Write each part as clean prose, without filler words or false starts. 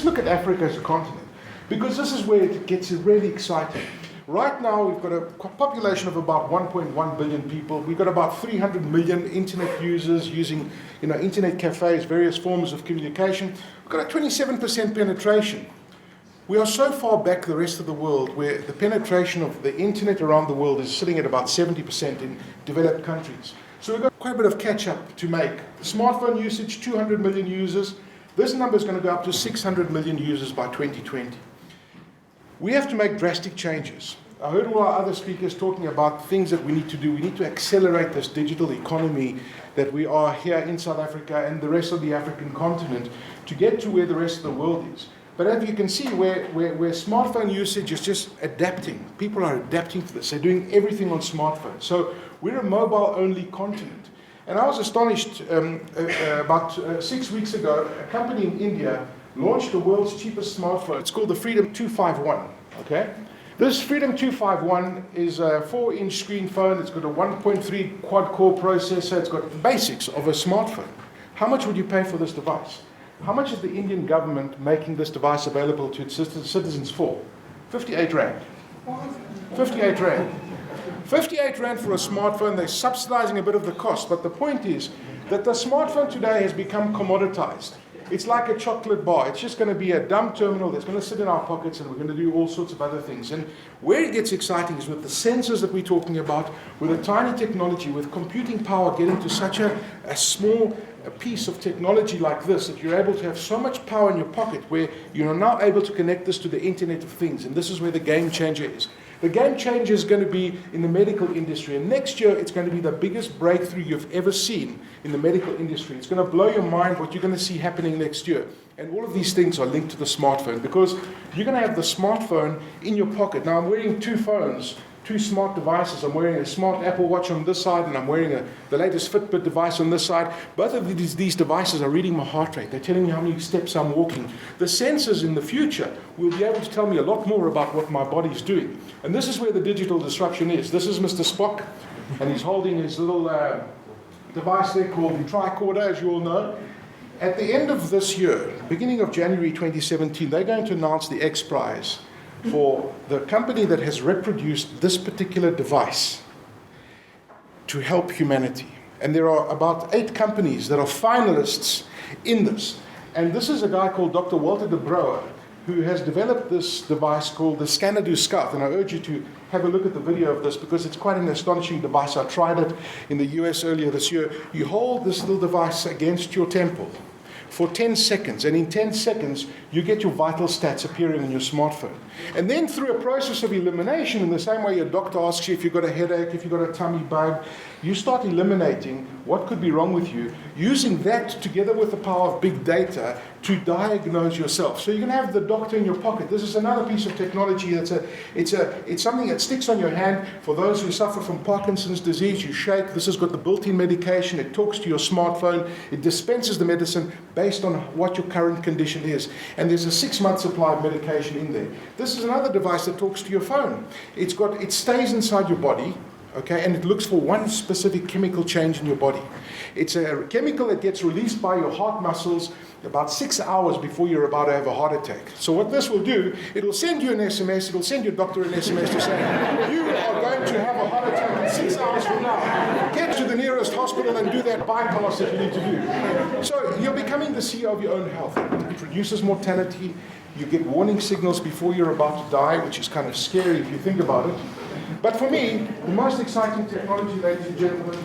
Let's look at Africa as a continent, because this is where it gets really exciting. Right now, we've got a population of about 1.1 billion people. We've got about 300 million internet users using, internet cafes, various forms of communication. We've got a 27% penetration. We are so far back the rest of the world where the penetration of the internet around the world is sitting at about 70% in developed countries. So we've got quite a bit of catch-up to make. Smartphone usage, 200 million users. This number is going to go up to 600 million users by 2020. We have to make drastic changes. I heard all our other speakers talking about things that we need to do. We need to accelerate this digital economy that we are here in South Africa and the rest of the African continent to get to where the rest of the world is. But as you can see, where smartphone usage is just adapting. People are adapting to this. They're doing everything on smartphones. So we're a mobile-only continent. And I was astonished about 6 weeks ago, a company in India launched the world's cheapest smartphone. It's called the FREDOM 251, okay? This FREDOM 251 is a 4-inch screen phone. It's got a 1.3 quad-core processor. It's got the basics of a smartphone. How much would you pay for this device? How much is the Indian government making this device available to its citizens for? 58 Rand. 58 Rand. 58 Rand for a smartphone. They're subsidizing a bit of the cost. But the point is that the smartphone today has become commoditized. It's like a chocolate bar. It's just going to be a dumb terminal that's going to sit in our pockets, and we're going to do all sorts of other things. And where it gets exciting is with the sensors that we're talking about, with a tiny technology, with computing power getting to such a small piece of technology like this, that you're able to have so much power in your pocket where you're now able to connect this to the Internet of Things. And this is where the game changer is. The game changer is going to be in the medical industry. And next year, it's going to be the biggest breakthrough you've ever seen in the medical industry. It's going to blow your mind what you're going to see happening next year. And all of these things are linked to the smartphone, because you're going to have the smartphone in your pocket. Now, I'm wearing two phones, two smart devices. I'm wearing a smart Apple Watch on this side, and I'm wearing the latest Fitbit device on this side. Both of these devices are reading my heart rate. They're telling me how many steps I'm walking. The sensors in the future will be able to tell me a lot more about what my body's doing. And this is where the digital disruption is. This is Mr. Spock, and he's holding his little device there called the Tricorder, as you all know. At the end of this year, beginning of January 2017, they're going to announce the X Prize for the company that has reproduced this particular device to help humanity. And there are about 8 companies that are finalists in this. And this is a guy called Dr. Walter de Brouwer, who has developed this device called the Scanadu Scout. And I urge you to have a look at the video of this, because it's quite an astonishing device. I tried it in the US earlier this year. You hold this little device against your temple for 10 seconds, and in 10 seconds, you get your vital stats appearing on your smartphone. And then through a process of elimination, in the same way your doctor asks you if you've got a headache, if you've got a tummy bug, you start eliminating what could be wrong with you, using that together with the power of big data to diagnose yourself. So you can have the doctor in your pocket. This is another piece of technology that's it's something that sticks on your hand. For those who suffer from Parkinson's disease, you shake. This has got the built-in medication. It talks to your smartphone. It dispenses the medicine based on what your current condition is. And there's a 6-month supply of medication in there. This is another device that talks to your phone. It stays inside your body, okay, and it looks for one specific chemical change in your body. It's a chemical that gets released by your heart muscles about 6 hours before you're about to have a heart attack. So what this will do, it'll send you an SMS, it'll send your doctor an SMS to say, you are going to have a heart attack in 6 hours from now. Get to the nearest hospital and do that bypass that you need to do. So you're becoming the CEO of your own health. It reduces mortality. You get warning signals before you're about to die, which is kind of scary if you think about it. But for me, the most exciting technology, ladies and gentlemen,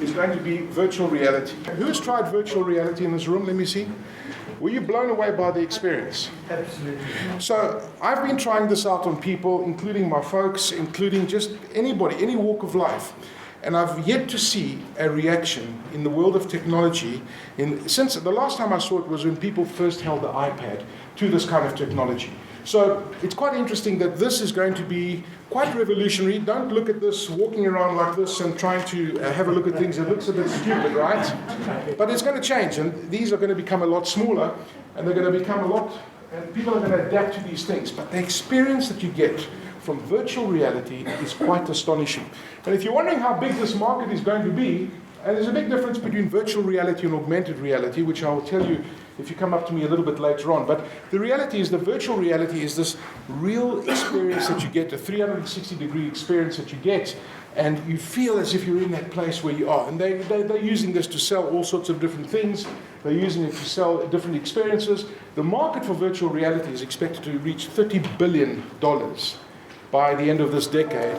is going to be virtual reality. Who has tried virtual reality in this room? Let me see. Were you blown away by the experience? Absolutely. So I've been trying this out on people, including my folks, including just anybody, any walk of life. And I've yet to see a reaction in the world of technology. Since the last time I saw it was when people first held the iPad to this kind of technology. So it's quite interesting that this is going to be quite revolutionary. Don't look at this walking around like this and trying to have a look at things. It looks a bit stupid, right? But it's going to change, and these are going to become a lot smaller, and they're going to become a lot, and people are going to adapt to these things. But the experience that you get from virtual reality is quite astonishing. And if you're wondering how big this market is going to be, And there's a big difference between virtual reality and augmented reality, which I will tell you if you come up to me a little bit later on. But the reality is, the virtual reality is this real experience that you get, a 360-degree experience that you get, and you feel as if you're in that place where you are. And they're using this to sell all sorts of different things. They're using it to sell different experiences. The market for virtual reality is expected to reach $30 billion by the end of this decade.